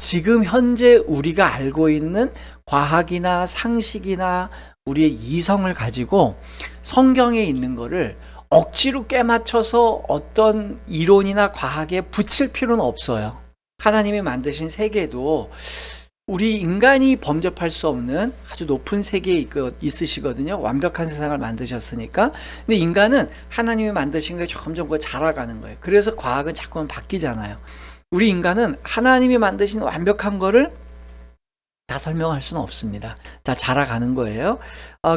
지금 현재 우리가 알고 있는 과학이나 상식이나 우리의 이성을 가지고 성경에 있는 거를 억지로 꿰맞춰서 어떤 이론이나 과학에 붙일 필요는 없어요. 하나님이 만드신 세계도 우리 인간이 범접할 수 없는 아주 높은 세계에 있으시거든요. 완벽한 세상을 만드셨으니까. 근데 인간은 하나님이 만드신 게 점점 자라가는 거예요. 그래서 과학은 자꾸만 바뀌잖아요. 우리 인간은 하나님이 만드신 완벽한 거를 다 설명할 수는 없습니다. 다 자라가는 거예요.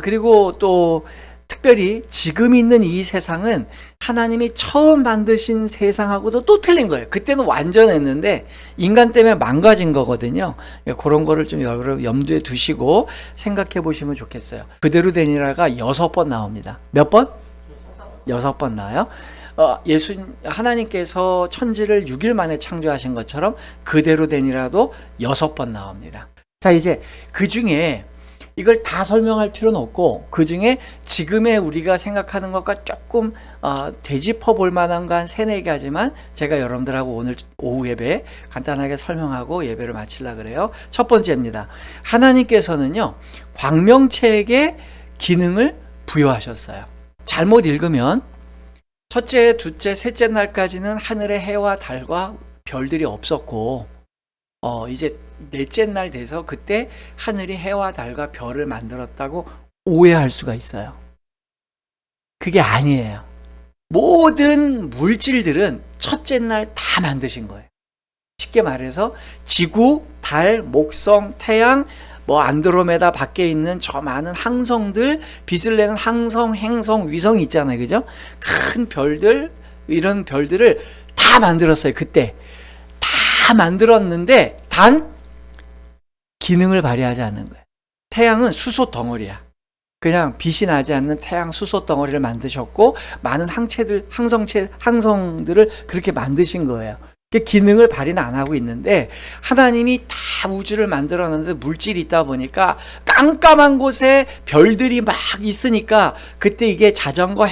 그리고 또 특별히 지금 있는 이 세상은 하나님이 처음 만드신 세상하고도 또 틀린 거예요. 그때는 완전했는데 인간 때문에 망가진 거거든요. 그런 거를 좀 여러분 염두에 두시고 생각해 보시면 좋겠어요. 그대로 되니라가 6번 나옵니다. 몇 번? 6번 나와요. 하나님께서 천지를 6일 만에 창조하신 것처럼 그대로 되니라도 6번 나옵니다. 자, 이제 그 중에 이걸 다 설명할 필요는 없고 그 중에 지금의 우리가 생각하는 것과 조금 되짚어 볼 만한 건 3-4가지만 제가 여러분들하고 오늘 오후 예배 간단하게 설명하고 예배를 마치려고 그래요. 첫 번째입니다. 하나님께서는요, 광명체에게 기능을 부여하셨어요. 잘못 읽으면 첫째, 둘째, 셋째 날까지는 하늘에 해와 달과 별들이 없었고 이제 넷째 날 돼서 그때 하늘이 해와 달과 별을 만들었다고 오해할 수가 있어요. 그게 아니에요. 모든 물질들은 첫째 날 다 만드신 거예요. 쉽게 말해서 지구, 달, 목성, 태양, 안드로메다 밖에 있는 저 많은 항성들, 빛을 내는 항성, 행성, 위성이 있잖아요. 그죠? 큰 별들, 이런 별들을 다 만들었어요. 그때 다 만들었는데 단 기능을 발휘하지 않는 거예요. 태양은 수소 덩어리야. 그냥 빛이 나지 않는 태양 수소 덩어리를 만드셨고 많은 항성들을 그렇게 만드신 거예요. 기능을 발휘는 안 하고 있는데 하나님이 다 우주를 만들었는데 물질이 있다 보니까 깜깜한 곳에 별들이 막 있으니까 그때 이게 자전거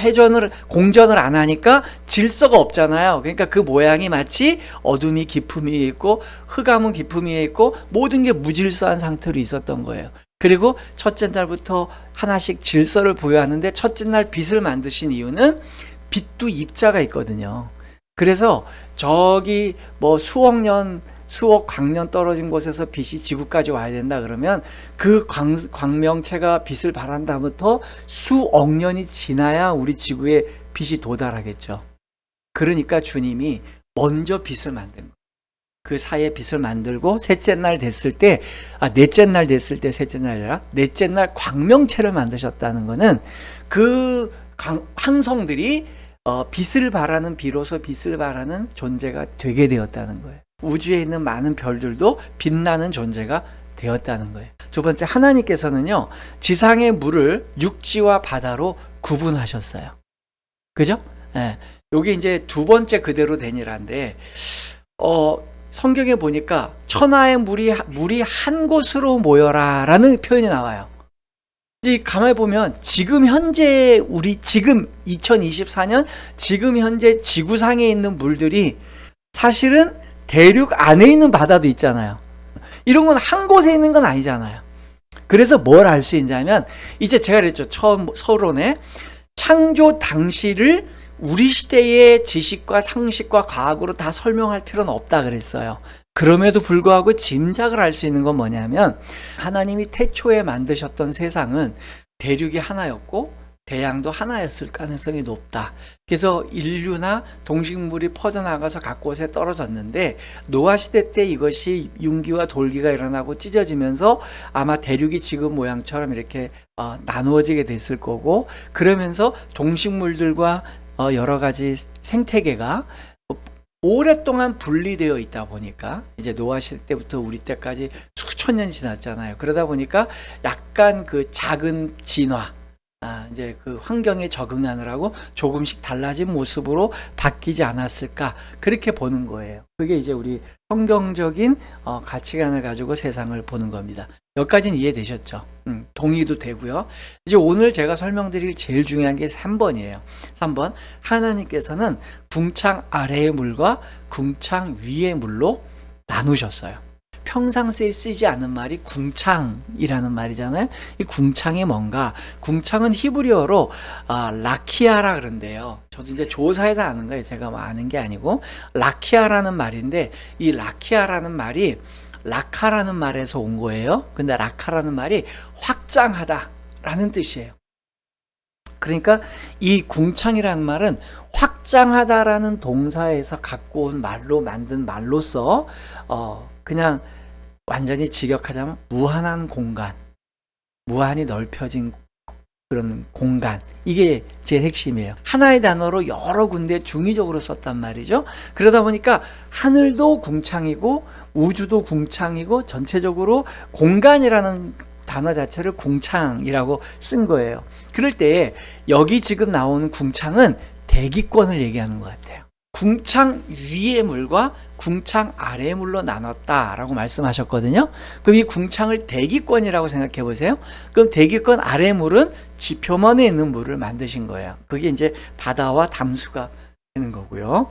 공전을 안 하니까 질서가 없잖아요. 그러니까 그 모양이 마치 어둠이 깊음 위에 있고 흑암은 깊음 위에 있고 모든 게 무질서한 상태로 있었던 거예요. 그리고 첫째 날부터 하나씩 질서를 부여하는데 첫째 날 빛을 만드신 이유는 빛도 입자가 있거든요. 그래서 저기 수억 광년 떨어진 곳에서 빛이 지구까지 와야 된다 그러면 그 광명체가 빛을 발한다부터 수억 년이 지나야 우리 지구에 빛이 도달하겠죠. 그러니까 주님이 먼저 빛을 만든 거예요. 그 사이에 빛을 만들고 넷째 날 됐을 때 셋째 날 아니라 넷째 날 광명체를 만드셨다는 거는 그 항성들이 비로소 빛을 발하는 존재가 되게 되었다는 거예요. 우주에 있는 많은 별들도 빛나는 존재가 되었다는 거예요. 두 번째, 하나님께서는요, 지상의 물을 육지와 바다로 구분하셨어요. 그죠? 예. 여기 이제 두 번째 그대로 되니라인데, 성경에 보니까 천하의 물이 한 곳으로 모여라 라는 표현이 나와요. 이제 가만히 보면 지금 현재 지금 2024년 지금 현재 지구상에 있는 물들이 사실은 대륙 안에 있는 바다도 있잖아요. 이런 건 한 곳에 있는 건 아니잖아요. 그래서 뭘 알 수 있냐면 이제 제가 그랬죠. 처음 서론에 창조 당시를 우리 시대의 지식과 상식과 과학으로 다 설명할 필요는 없다 그랬어요. 그럼에도 불구하고 짐작을 할 수 있는 건 뭐냐면 하나님이 태초에 만드셨던 세상은 대륙이 하나였고 대양도 하나였을 가능성이 높다. 그래서 인류나 동식물이 퍼져나가서 각 곳에 떨어졌는데 노아 시대 때 이것이 융기와 돌기가 일어나고 찢어지면서 아마 대륙이 지금 모양처럼 이렇게 나누어지게 됐을 거고 그러면서 동식물들과 여러 가지 생태계가 오랫동안 분리되어 있다 보니까 이제 노아 시대 때부터 우리 때까지 수천 년이 지났잖아요. 그러다 보니까 약간 그 작은 진화, 이제 그 환경에 적응하느라고 조금씩 달라진 모습으로 바뀌지 않았을까 그렇게 보는 거예요. 그게 이제 우리 성경적인 가치관을 가지고 세상을 보는 겁니다. 여기까지는 이해되셨죠? 동의도 되고요. 이제 오늘 제가 설명드릴 제일 중요한 게 3번이에요. 3번, 하나님께서는 궁창 아래의 물과 궁창 위의 물로 나누셨어요. 평상시에 쓰지 않는 말이 궁창이라는 말이잖아요. 이 궁창이 뭔가? 궁창은 히브리어로 라키아라 그런데요. 저도 이제 조사해서 아는 거예요. 제가 뭐 아는 게 아니고 라키아라는 말인데, 이 라키아라는 말이 라카라는 말에서 온 거예요. 근데 라카라는 말이 확장하다라는 뜻이에요. 그러니까 이 궁창이라는 말은 확장하다라는 동사에서 갖고 온 말로 만든 말로서 그냥 완전히 직역하자면 무한한 공간, 무한히 넓혀진 그런 공간, 이게 제일 핵심이에요. 하나의 단어로 여러 군데 중의적으로 썼단 말이죠. 그러다 보니까 하늘도 궁창이고 우주도 궁창이고 전체적으로 공간이라는 단어 자체를 궁창이라고 쓴 거예요. 그럴 때 여기 지금 나오는 궁창은 대기권을 얘기하는 것 같아요. 궁창 위의 물과 궁창 아래의 물로 나눴다라고 말씀하셨거든요. 그럼 이 궁창을 대기권이라고 생각해 보세요. 그럼 대기권 아래의 물은 지표면에 있는 물을 만드신 거예요. 그게 이제 바다와 담수가 되는 거고요.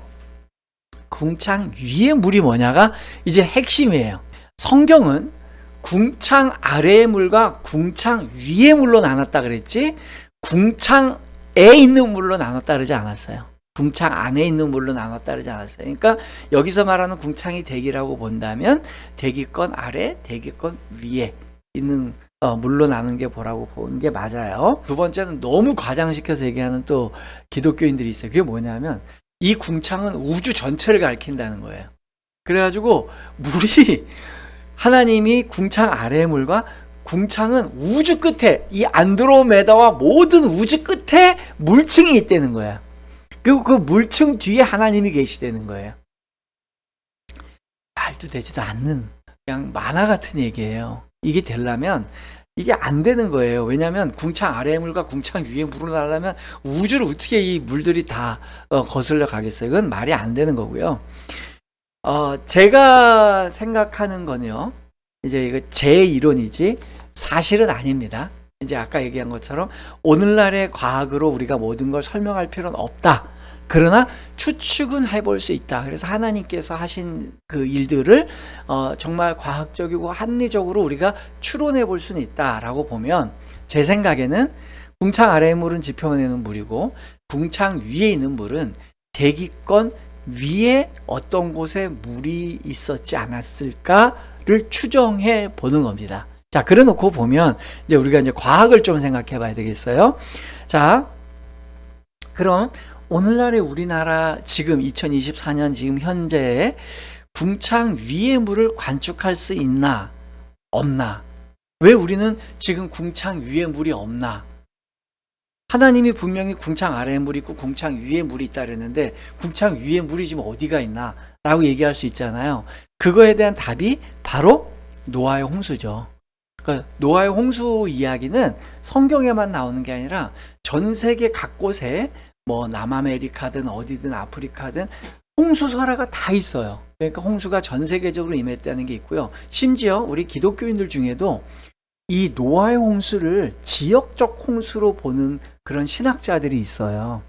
궁창 위의 물이 뭐냐가 이제 핵심이에요. 성경은 궁창 아래의 물과 궁창 위의 물로 나눴다 그랬지, 궁창에 있는 물로 나눴다 그러지 않았어요. 궁창 안에 있는 물로 나눴다 그러지 않았어요. 그러니까 여기서 말하는 궁창이 대기라고 본다면 대기권 아래, 대기권 위에 있는 물로 나눈 게 뭐라고 보는 게 맞아요. 두 번째는 너무 과장시켜서 얘기하는 또 기독교인들이 있어요. 그게 뭐냐면 이 궁창은 우주 전체를 가리킨다는 거예요. 그래가지고 물이 하나님이 궁창 아래의 물과 궁창은 우주 끝에, 이 안드로메다와 모든 우주 끝에 물층이 있다는 거야. 그리고 그 물층 뒤에 하나님이 계시다는 거예요. 말도 되지도 않는 그냥 만화 같은 얘기예요. 이게 되려면 이게 안 되는 거예요. 왜냐하면 궁창 아래의 물과 궁창 위의 물을 나려면 우주를 어떻게 이 물들이 다 거슬러 가겠어요. 이건 말이 안 되는 거고요. 제가 생각하는 거는요, 이제 이거 제 이론이지 사실은 아닙니다. 이제 아까 얘기한 것처럼 오늘날의 과학으로 우리가 모든 걸 설명할 필요는 없다. 그러나 추측은 해볼 수 있다. 그래서 하나님께서 하신 그 일들을 정말 과학적이고 합리적으로 우리가 추론해 볼 수는 있다라고 보면, 제 생각에는 궁창 아래의 물은 지표면에 있는 물이고 궁창 위에 있는 물은 대기권 위에 어떤 곳에 물이 있었지 않았을까를 추정해 보는 겁니다. 자, 그래 놓고 보면 이제 우리가 이제 과학을 좀 생각해 봐야 되겠어요. 자, 그럼 오늘날의 우리나라 지금 2024년 지금 현재 궁창 위의 물을 관측할 수 있나 없나? 왜 우리는 지금 궁창 위에 물이 없나? 하나님이 분명히 궁창 아래에 물이 있고 궁창 위에 물이 있다 그랬는데 궁창 위에 물이 지금 어디가 있나 라고 얘기할 수 있잖아요. 그거에 대한 답이 바로 노아의 홍수죠. 그러니까 노아의 홍수 이야기는 성경에만 나오는 게 아니라 전 세계 각곳에 뭐 남아메리카든 어디든 아프리카든 홍수 설화가 다 있어요. 그러니까 홍수가 전 세계적으로 임했다는 게 있고요. 심지어 우리 기독교인들 중에도 이 노아의 홍수를 지역적 홍수로 보는 그런 신학자들이 있어요.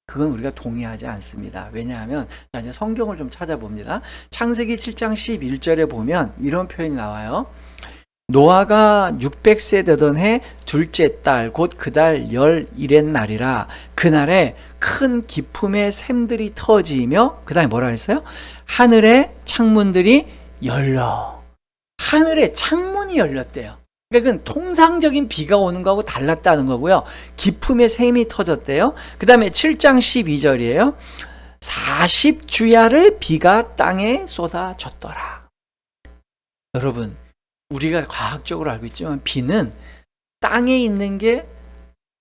그건 우리가 동의하지 않습니다. 왜냐하면 이제 성경을 좀 찾아봅니다. 창세기 7장 11절에 보면 이런 표현이 나와요. 노아가 600세 되던 해 둘째 달 곧 그 달 11의 날이라 그날에 큰 기품의 샘들이 터지며, 그 다음에 뭐라 했어요? 하늘의 창문들이 열려. 하늘의 창문이 열렸대요. 그러니까 그건 통상적인 비가 오는 거하고 달랐다는 거고요. 기품의 샘이 터졌대요. 그 다음에 7장 12절이에요. 40주야를 비가 땅에 쏟아졌더라. 여러분, 우리가 과학적으로 알고 있지만 비는 땅에 있는 게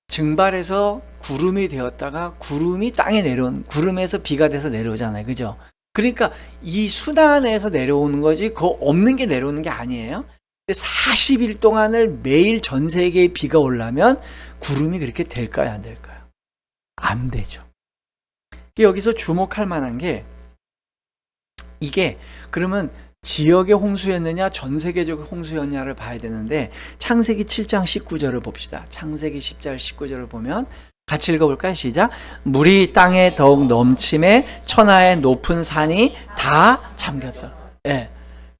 증발해서 구름이 되었다가 구름이 땅에 내려온, 구름에서 비가 돼서 내려오잖아요. 그죠? 그러니까 이 순환에서 내려오는 거지 그거 없는 게 내려오는 게 아니에요. 40일 동안을 매일 전 세계에 비가 오려면 구름이 그렇게 될까요? 안 될까요? 안 되죠. 여기서 주목할 만한 게 이게 그러면 지역의 홍수였느냐 전 세계적인 홍수였냐를 봐야 되는데 창세기 7장 19절을 봅시다. 창세기 10장 19절을 보면 같이 읽어볼까요? 시작. 물이 땅에 더욱 넘침에 천하의 높은 산이 다 잠겼다. 예.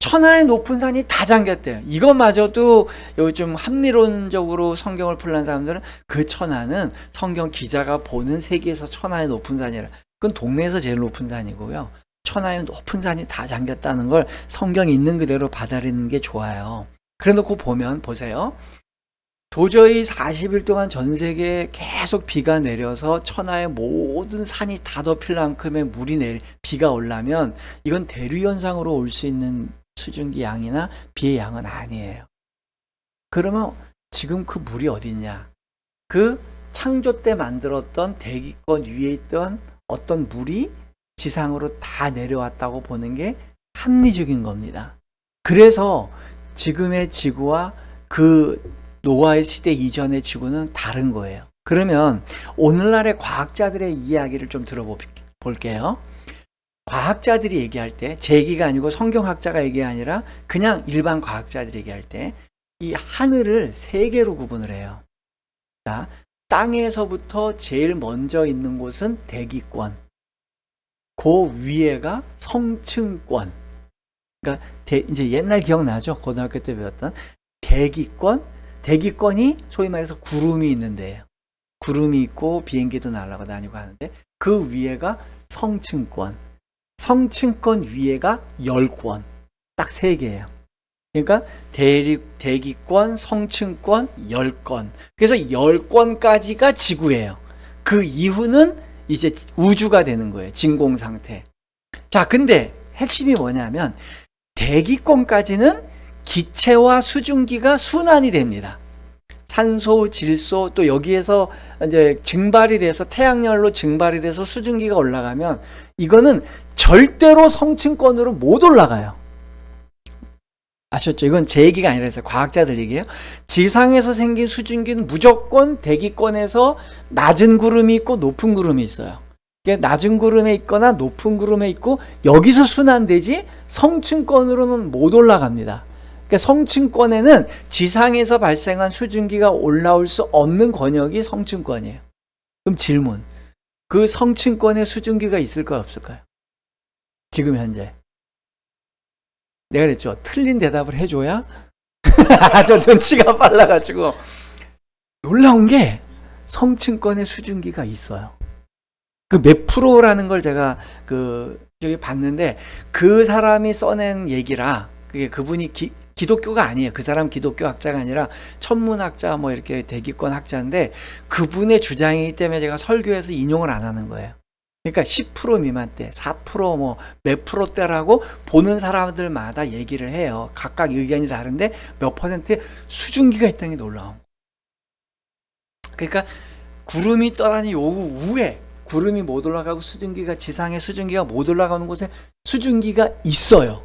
천하의 높은 산이 다 잠겼대요. 이것마저도 요즘 합리론적으로 성경을 풀는 사람들은 그 천하는 성경 기자가 보는 세계에서 천하의 높은 산이라. 그건 동네에서 제일 높은 산이고요. 천하의 높은 산이 다 잠겼다는 걸 성경 있는 그대로 받아들이는 게 좋아요. 그래 놓고 보면 보세요. 도저히 40일 동안 전 세계에 계속 비가 내려서 천하의 모든 산이 다 덮일 만큼의 비가 오려면 이건 대류 현상으로 올 수 있는 수증기 양이나 비의 양은 아니에요. 그러면 지금 그 물이 어디 있냐? 그 창조 때 만들었던 대기권 위에 있던 어떤 물이 지상으로 다 내려왔다고 보는 게 합리적인 겁니다. 그래서 지금의 지구와 그 노아의 시대 이전의 지구는 다른 거예요. 그러면 오늘날의 과학자들의 이야기를 좀 들어볼게요. 과학자들이 얘기할 때, 제 얘기가 아니고 성경학자가 얘기 아니라 그냥 일반 과학자들이 얘기할 때 이 하늘을 세 개로 구분을 해요. 자, 땅에서부터 제일 먼저 있는 곳은 대기권, 그 위에가 성층권. 그러니까 이제 옛날 기억나죠? 고등학교 때 배웠던 대기권. 대기권이 소위 말해서 구름이 있는데요. 구름이 있고 비행기도 날아가 다니고 하는데 그 위에가 성층권. 성층권 위에가 열권. 딱 세 개예요. 그러니까 대기권, 성층권, 열권. 그래서 열권까지가 지구예요. 그 이후는 이제 우주가 되는 거예요. 진공 상태. 자, 근데 핵심이 뭐냐면 대기권까지는 기체와 수증기가 순환이 됩니다. 산소, 질소, 또 여기에서 이제 증발이 돼서 태양열로 증발이 돼서 수증기가 올라가면 이거는 절대로 성층권으로 못 올라가요. 아셨죠? 이건 제 얘기가 아니라 해서 과학자들 얘기예요. 지상에서 생긴 수증기는 무조건 대기권에서 낮은 구름이 있고 높은 구름이 있어요. 낮은 구름에 있거나 높은 구름에 있고 여기서 순환되지 성층권으로는 못 올라갑니다. 그러니까 성층권에는 지상에서 발생한 수증기가 올라올 수 없는 권역이 성층권이에요. 그럼 질문, 그 성층권에 수증기가 있을까요, 없을까요? 지금 현재 내가 그랬죠. 틀린 대답을 해줘야 저 눈치가 빨라가지고. 놀라운 게 성층권에 수증기가 있어요. 그 몇 프로라는 걸 제가 저기 봤는데 그 사람이 써낸 얘기라, 그분이 기독교가 아니에요. 그 사람 기독교 학자가 아니라 천문학자 뭐 이렇게 대기권 학자인데 그분의 주장이기 때문에 제가 설교에서 인용을 안 하는 거예요. 그러니까 10% 미만대, 4% 뭐 몇 프로대라고 보는 사람들마다 얘기를 해요. 각각 의견이 다른데 몇 퍼센트의 수증기가 있다는 게 놀라운 거예요. 그러니까 구름이 떠다니 요 위에 구름이 못 올라가고 지상에 수증기가 못 올라가는 곳에 수증기가 있어요.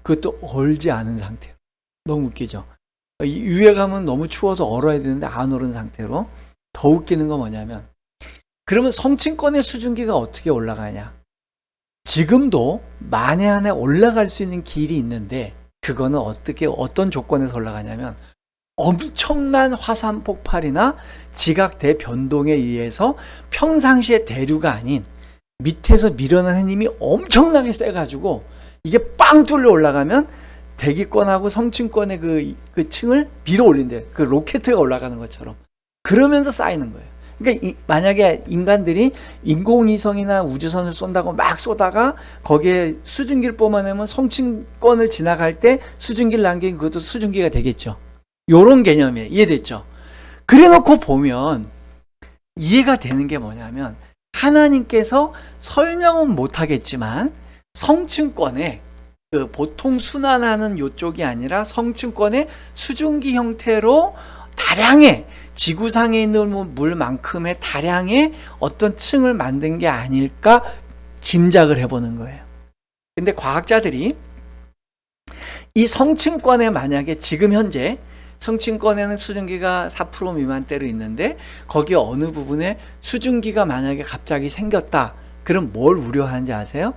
그것도 얼지 않은 상태로. 너무 웃기죠? 위에 가면 너무 추워서 얼어야 되는데 안 얼은 상태로. 더 웃기는 건 뭐냐면, 그러면 성층권의 수증기가 어떻게 올라가냐? 지금도 만에 하나 올라갈 수 있는 길이 있는데 그거는 어떤 조건에서 올라가냐면 엄청난 화산 폭발이나 지각 대변동에 의해서 평상시의 대류가 아닌 밑에서 밀어내는 힘이 엄청나게 세가지고 이게 빵 뚫려 올라가면 대기권하고 성층권의 그 층을 밀어 올린대. 그 로켓가 올라가는 것처럼. 그러면서 쌓이는 거예요. 그러니까 만약에 인간들이 인공위성이나 우주선을 쏜다고 막 쏘다가 거기에 수증기를 뿜어내면 성층권을 지나갈 때 수증기를 남기면 그것도 수증기가 되겠죠. 요런 개념이에요. 이해됐죠? 그래 놓고 보면 이해가 되는 게 뭐냐면 하나님께서 설명은 못하겠지만 성층권에 보통 순환하는 요쪽이 아니라 성층권의 수증기 형태로 다량의 지구상에 있는 물만큼의 다량의 어떤 층을 만든 게 아닐까 짐작을 해보는 거예요. 근데 과학자들이 이 성층권에 만약에 지금 현재 성층권에는 수증기가 4% 미만대로 있는데 거기 어느 부분에 수증기가 만약에 갑자기 생겼다. 그럼 뭘 우려하는지 아세요?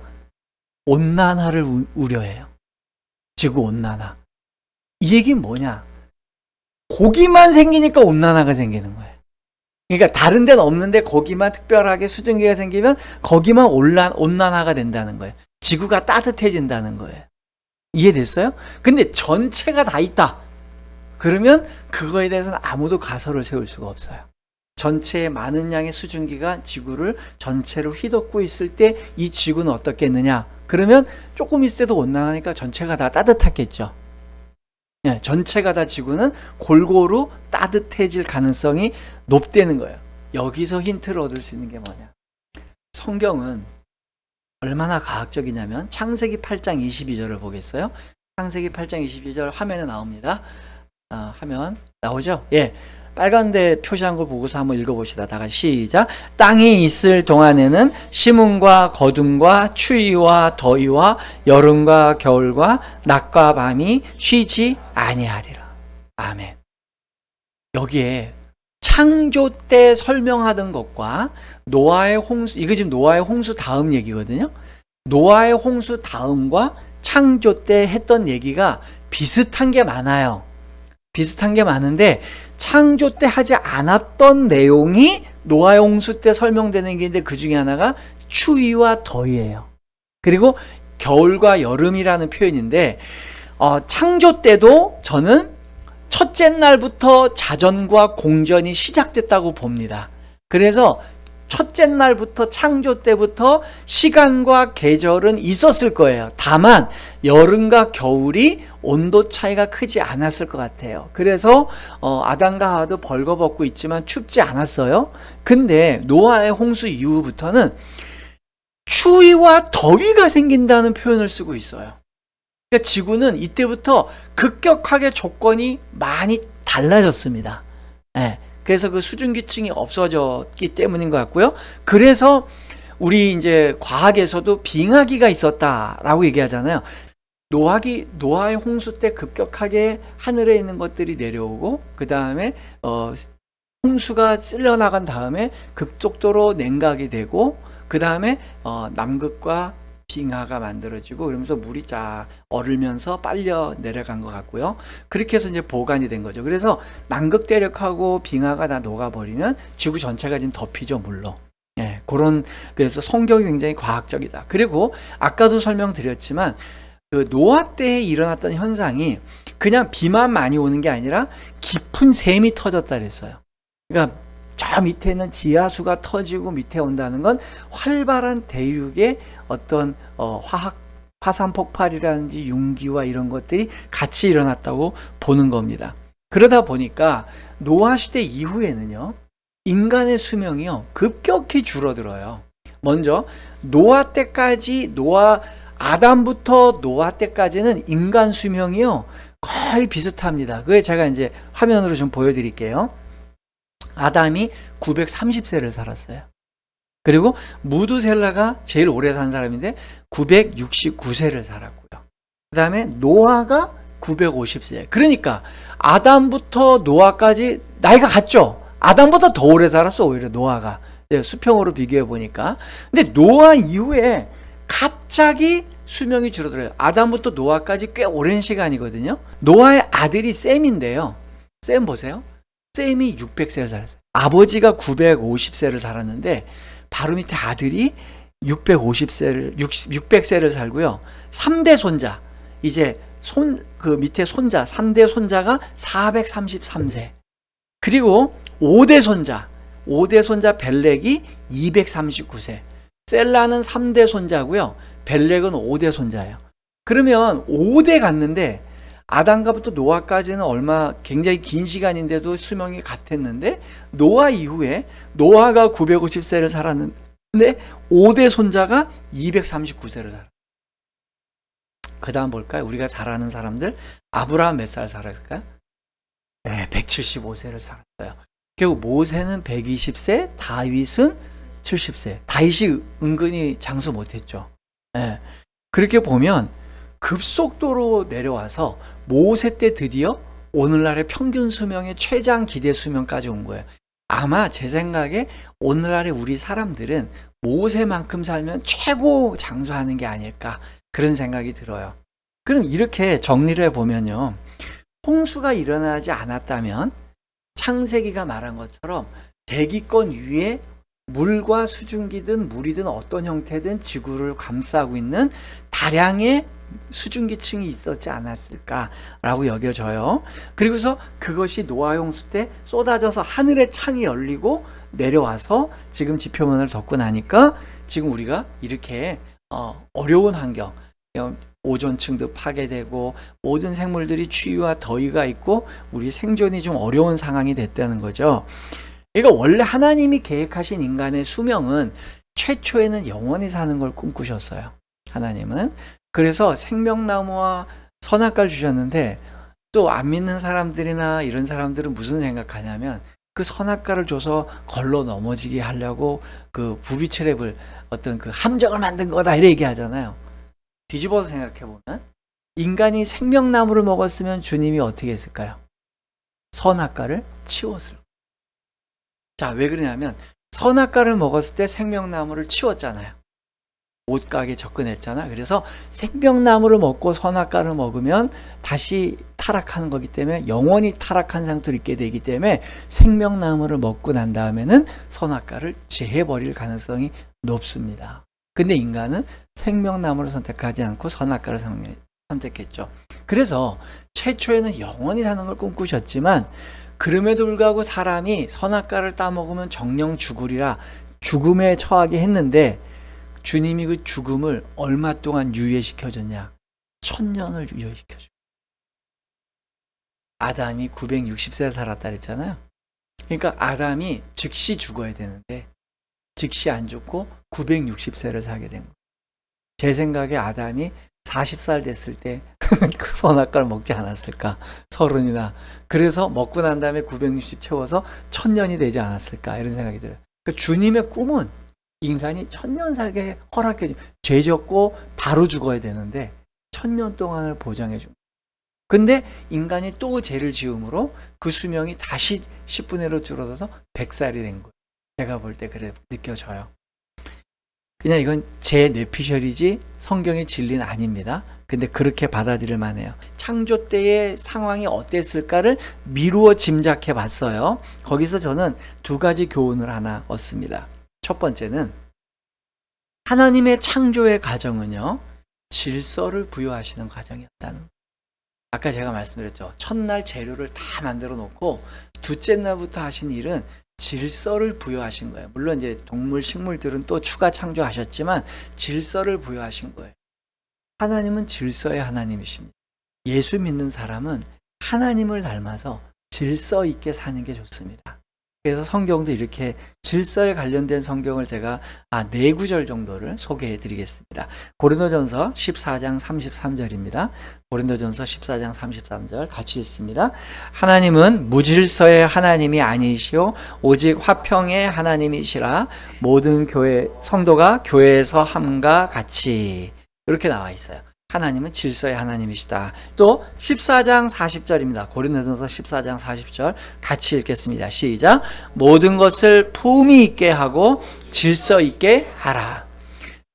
온난화를 우려해요. 지구 온난화. 이 얘기는 뭐냐? 거기만 생기니까 온난화가 생기는 거예요. 그러니까 다른 데는 없는데 거기만 특별하게 수증기가 생기면 거기만 온난화가 된다는 거예요. 지구가 따뜻해진다는 거예요. 이해됐어요? 근데 전체가 다 있다. 그러면 그거에 대해서는 아무도 가설을 세울 수가 없어요. 전체의 많은 양의 수증기가 지구를 전체로 휘덮고 있을 때 이 지구는 어떻겠느냐? 그러면 조금 있을 때도 온난하니까 전체가 다 따뜻하겠죠. 네, 전체가 다 지구는 골고루 따뜻해질 가능성이 높다는 거예요. 여기서 힌트를 얻을 수 있는 게 뭐냐? 성경은 얼마나 과학적이냐면 창세기 8장 22절을 보겠어요? 창세기 8장 22절 화면에 나옵니다. 화면 나오죠? 예. 빨간데 표시한 걸 보고서 한번 읽어봅시다. 다 같이 시작. 땅이 있을 동안에는 심음과 거둠과 추위와 더위와 여름과 겨울과 낮과 밤이 쉬지 아니하리라. 아멘. 여기에 창조 때 설명하던 것과 노아의 홍수, 이거 지금 노아의 홍수 다음 얘기거든요. 노아의 홍수 다음과 창조 때 했던 얘기가 비슷한 게 많아요. 비슷한 게 많은데 창조 때 하지 않았던 내용이 노아의 홍수 때 설명되는 게 있는데 그 중에 하나가 추위와 더위예요. 그리고 겨울과 여름이라는 표현인데 창조 때도 저는 첫째 날부터 자전과 공전이 시작됐다고 봅니다. 그래서 첫째 날부터 창조 때부터 시간과 계절은 있었을 거예요. 다만 여름과 겨울이 온도 차이가 크지 않았을 것 같아요. 그래서 아담과 하와도 벌거벗고 있지만 춥지 않았어요. 근데 노아의 홍수 이후부터는 추위와 더위가 생긴다는 표현을 쓰고 있어요. 그러니까 지구는 이때부터 급격하게 조건이 많이 달라졌습니다. 네. 그래서 그 수증기층이 없어졌기 때문인 것 같고요. 그래서 우리 이제 과학에서도 빙하기가 있었다라고 얘기하잖아요. 노아의 홍수 때 급격하게 하늘에 있는 것들이 내려오고 그 다음에 홍수가 쓸려나간 다음에 급속도로 냉각이 되고 그 다음에 남극과 빙하가 만들어지고 그러면서 물이 쫙 얼으면서 빨려 내려간 것 같고요. 그렇게 해서 이제 보관이 된 거죠. 그래서 남극 대륙하고 빙하가 다 녹아버리면 지구 전체가 지금 덮이죠, 물로. 예, 그래서 성경이 굉장히 과학적이다. 그리고 아까도 설명드렸지만 그 노아 때에 일어났던 현상이 그냥 비만 많이 오는 게 아니라 깊은 샘이 터졌다 그랬어요. 그러니까 저 밑에 있는 지하수가 터지고 밑에 온다는 건 활발한 대륙의 어떤 화산 폭발이라든지 융기와 이런 것들이 같이 일어났다고 보는 겁니다. 그러다 보니까 노아 시대 이후에는요, 인간의 수명이요 급격히 줄어들어요. 먼저 아담부터 노아 때까지는 인간 수명이요 거의 비슷합니다. 그게 제가 이제 화면으로 좀 보여드릴게요. 아담이 930세를 살았어요. 그리고 무두셀라가 제일 오래 산 사람인데 969세를 살았고요. 그 다음에 노아가 950세. 그러니까 아담부터 노아까지 나이가 같죠? 아담보다 더 오래 살았어, 오히려 노아가. 수평으로 비교해 보니까. 근데 노아 이후에 갑자기 수명이 줄어들어요. 아담부터 노아까지 꽤 오랜 시간이거든요. 노아의 아들이 셈인데요. 셈 보세요. 셈이 600세를 살았어요. 아버지가 950세를 살았는데 바로 밑에 아들이 600세를 살고요. 3대 손자, 이제 그 밑에 손자, 3대 손자가 433세. 그리고 5대 손자 벨렉이 239세. 셀라는 3대 손자고요. 벨렉은 5대 손자예요. 그러면 5대 갔는데 아담과부터 노아까지는 굉장히 긴 시간인데도 수명이 같았는데 노아 이후에 노아가 950세를 살았는데 5대 손자가 239세를 살았어요. 그 다음 볼까요? 우리가 잘 아는 사람들. 아브라함 몇 살 살았을까요? 네, 175세를 살았어요. 결국 모세는 120세, 다윗은 70세. 다윗이 은근히 장수 못했죠. 네. 그렇게 보면 급속도로 내려와서 모세 때 드디어 오늘날의 평균 수명의 최장 기대 수명까지 온 거예요. 아마 제 생각에 오늘날의 우리 사람들은 모세만큼 살면 최고 장수하는 게 아닐까 그런 생각이 들어요. 그럼 이렇게 정리를 해보면요. 홍수가 일어나지 않았다면 창세기가 말한 것처럼 대기권 위에 물과 수증기든 물이든 어떤 형태든 지구를 감싸고 있는 다량의 수증기층이 있었지 않았을까라고 여겨져요. 그리고서 그것이 노아 홍수 때 쏟아져서 하늘의 창이 열리고 내려와서 지금 지표면을 덮고 나니까 지금 우리가 이렇게 어려운 환경, 오존층도 파괴되고 모든 생물들이 추위와 더위가 있고 우리 생존이 좀 어려운 상황이 됐다는 거죠. 그러니까 원래 하나님이 계획하신 인간의 수명은 최초에는 영원히 사는 걸 꿈꾸셨어요. 하나님은. 그래서 생명나무와 선악과를 주셨는데 또 안 믿는 사람들이나 이런 사람들은 무슨 생각하냐면 그 선악과를 줘서 걸러 넘어지게 하려고 그 부비트랩을 어떤 그 함정을 만든 거다 이렇게 얘기하잖아요. 뒤집어서 생각해 보면 인간이 생명나무를 먹었으면 주님이 어떻게 했을까요? 선악과를 치웠을 거예요. 자, 왜 그러냐면 선악과를 먹었을 때 생명나무를 치웠잖아요. 못가게 접근했잖아. 그래서 생명나무를 먹고 선악과를 먹으면 다시 타락하는 거기 때문에 영원히 타락한 상태로 있게 되기 때문에 생명나무를 먹고 난 다음에는 선악과를 제해버릴 가능성이 높습니다. 근데 인간은 생명나무를 선택하지 않고 선악과를 선택했죠. 그래서 최초에는 영원히 사는 걸 꿈꾸셨지만 그럼에도 불구하고 사람이 선악과를 따먹으면 정령 죽으리라 죽음에 처하게 했는데 주님이 그 죽음을 얼마 동안 유예시켜줬냐? 1000년을 유예시켜줘. 아담이 960세 살았다 그랬잖아요. 그러니까 아담이 즉시 죽어야 되는데 즉시 안 죽고 960세를 살게 된 거예요. 제 생각에 아담이 40살 됐을 때 선악과를 먹지 않았을까? 30이나. 그래서 먹고 난 다음에 960 채워서 1000년이 되지 않았을까? 이런 생각이 들어요. 그러니까 주님의 꿈은 인간이 1000년 살게 허락해 줘. 죄 짓고 바로 죽어야 되는데 1000년 동안을 보장해 줍니다. 근데 인간이 또 죄를 지음으로 그 수명이 다시 10분의 1로 줄어들어서 100살이 된 거예요. 제가 볼 때 그래 느껴져요. 그냥 이건 제 뇌피셜이지 성경의 진리는 아닙니다. 근데 그렇게 받아들일 만해요. 창조 때의 상황이 어땠을까를 미루어 짐작해 봤어요. 거기서 저는 두 가지 교훈을 하나 얻습니다. 첫 번째는 하나님의 창조의 과정은요, 질서를 부여하시는 과정이었다는 거예요. 아까 제가 말씀드렸죠. 첫날 재료를 다 만들어 놓고 둘째 날부터 하신 일은 질서를 부여하신 거예요. 물론 이제 동물, 식물들은 또 추가 창조하셨지만 질서를 부여하신 거예요. 하나님은 질서의 하나님이십니다. 예수 믿는 사람은 하나님을 닮아서 질서 있게 사는 게 좋습니다. 그래서 성경도 이렇게 질서에 관련된 성경을 제가 4구절 정도를 소개해 드리겠습니다. 고린도전서 14장 33절입니다. 고린도전서 14장 33절 같이 읽습니다. 하나님은 무질서의 하나님이 아니시오 오직 화평의 하나님이시라 모든 교회 성도가 교회에서 함과 같이 이렇게 나와 있어요. 하나님은 질서의 하나님이시다. 또 14장 40절입니다. 고린도전서 14장 40절 같이 읽겠습니다. 시작. 모든 것을 품위 있게 하고 질서 있게 하라.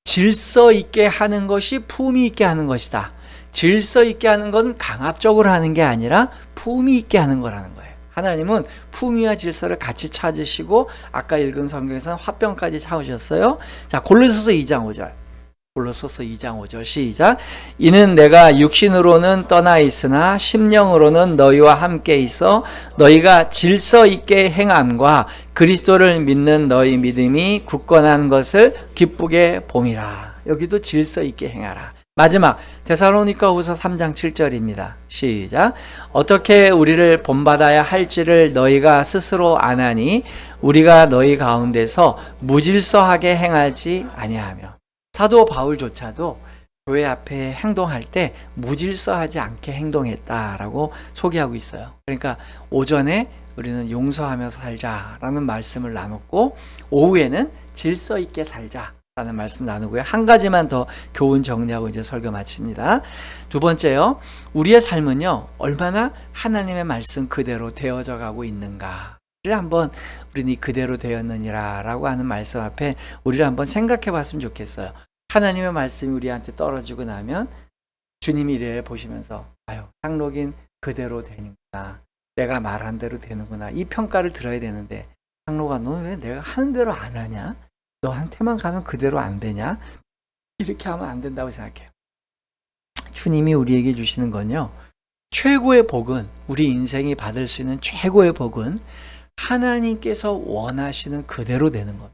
질서 있게 하는 것이 품위 있게 하는 것이다. 질서 있게 하는 것은 강압적으로 하는 게 아니라 품위 있게 하는 거라는 거예요. 하나님은 품위와 질서를 같이 찾으시고 아까 읽은 성경에서는 화평까지 찾으셨어요. 자, 골로새서 2장 5절. 골로새서 2장 5절 시작. 이는 내가 육신으로는 떠나 있으나 심령으로는 너희와 함께 있어 너희가 질서 있게 행함과 그리스도를 믿는 너희 믿음이 굳건한 것을 기쁘게 봄이라. 여기도 질서 있게 행하라. 마지막 데살로니가후서 3장 7절입니다. 시작. 어떻게 우리를 본받아야 할지를 너희가 스스로 아나니 우리가 너희 가운데서 무질서하게 행하지 아니하며. 사도 바울조차도 교회 앞에 행동할 때 무질서하지 않게 행동했다라고 소개하고 있어요. 그러니까 오전에 우리는 용서하며 살자라는 말씀을 나눴고 오후에는 질서 있게 살자라는 말씀 나누고요. 한 가지만 더 교훈 정리하고 이제 설교 마칩니다. 두 번째요. 우리의 삶은요. 얼마나 하나님의 말씀 그대로 되어져 가고 있는가. 를 한번 우리는 그대로 되었느니라 라고 하는 말씀 앞에 우리를 한번 생각해 봤으면 좋겠어요. 하나님의 말씀이 우리한테 떨어지고 나면 주님이 이래 보시면서 아유 상록인 그대로 되는구나. 내가 말한 대로 되는구나. 이 평가를 들어야 되는데 장로가 너 왜 내가 하는 대로 안 하냐? 너한테만 가면 그대로 안 되냐? 이렇게 하면 안 된다고 생각해요. 주님이 우리에게 주시는 건요. 최고의 복은 우리 인생이 받을 수 있는 최고의 복은 하나님께서 원하시는 그대로 되는 것.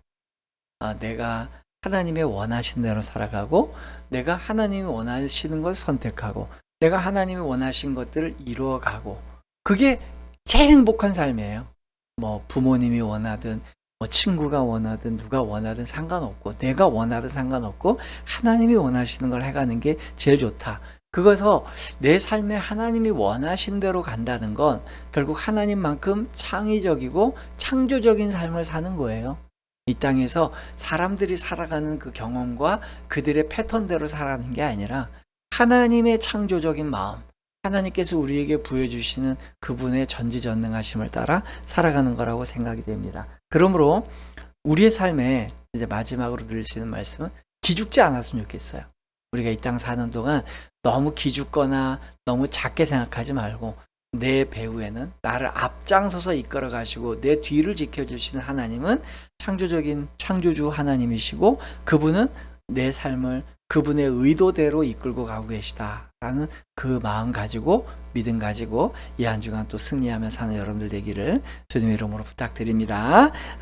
내가 하나님의 원하신 대로 살아가고 내가 하나님이 원하시는 걸 선택하고 내가 하나님이 원하신 것들을 이루어가고 그게 제일 행복한 삶이에요. 뭐 부모님이 원하든 뭐 친구가 원하든 누가 원하든 상관없고 내가 원하든 상관없고 하나님이 원하시는 걸 해가는 게 제일 좋다. 그것서 내 삶에 하나님이 원하신 대로 간다는 건 결국 하나님만큼 창의적이고 창조적인 삶을 사는 거예요. 이 땅에서 사람들이 살아가는 그 경험과 그들의 패턴대로 살아가는 게 아니라 하나님의 창조적인 마음, 하나님께서 우리에게 부여주시는 그분의 전지전능하심을 따라 살아가는 거라고 생각이 됩니다. 그러므로 우리의 삶에 이제 마지막으로 들으시는 말씀은 기죽지 않았으면 좋겠어요. 우리가 이 땅 사는 동안 너무 기죽거나 너무 작게 생각하지 말고 내 배후에는 나를 앞장서서 이끌어 가시고 내 뒤를 지켜주시는 하나님은 창조적인 창조주 하나님이시고 그분은 내 삶을 그분의 의도대로 이끌고 가고 계시다라는 그 마음 가지고 믿음 가지고 이 한 주간 또 승리하며 사는 여러분들 되기를 주님의 이름으로 부탁드립니다.